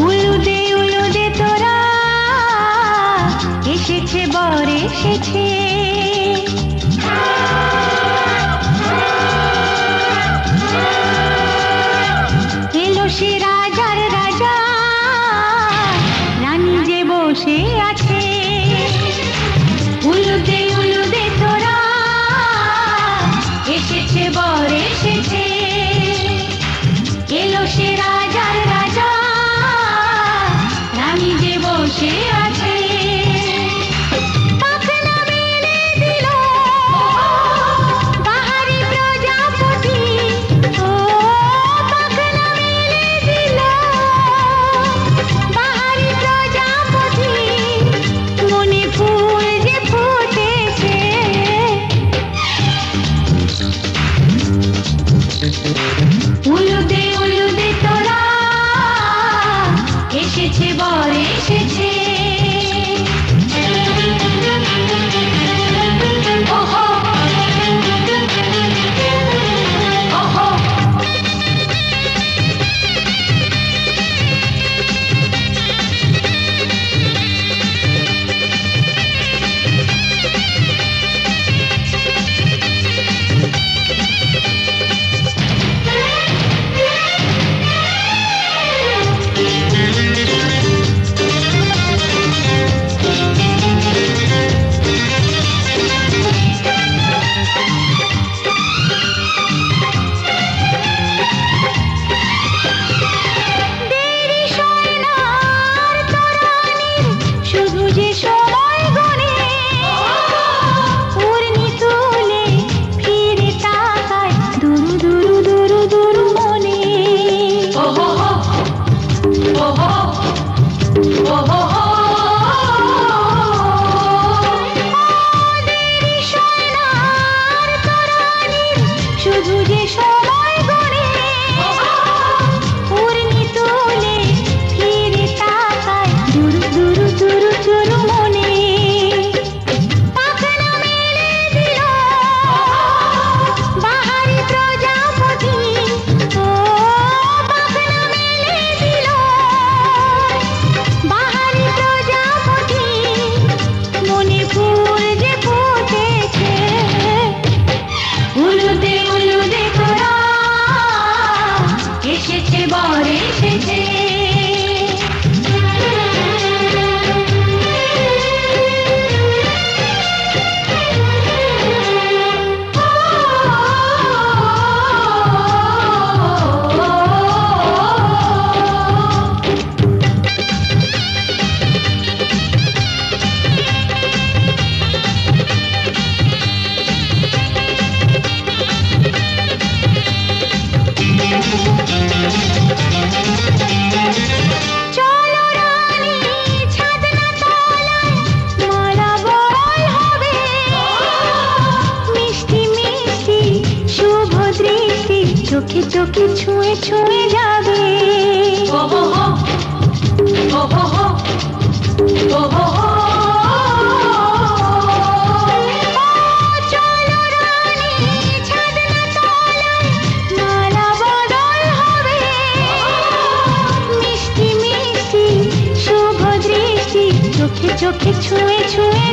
উলুদে তোরা এসেছে বর এসেছে, এলো সে রাজার রাজা, রানী যে বসে আছে। উলুদে তোরা এসেছে বর এসেছে, এলো সে রাজার রাজা, রানী যে বসে আছে। পাখনা মেলে দিল বাহারি প্রজাপতি, ও পাখনা মেলে দিল বাহারি প্রজাপতি, মনে ফুল যে ফুটেছে। উলুদে তোরা এসেছে বর এসেছে। ওহো ওহো চোখে চোখে ছুঁয়ে ছুঁয়ে যাবে। ওহো ওহো ওহো চলো রানী ছাদনা তলায়, মালা বদল হবে। মিষ্টি মিষ্টি শুভ দৃষ্টি চোখে চোখে ছুঁয়ে ছুঁয়ে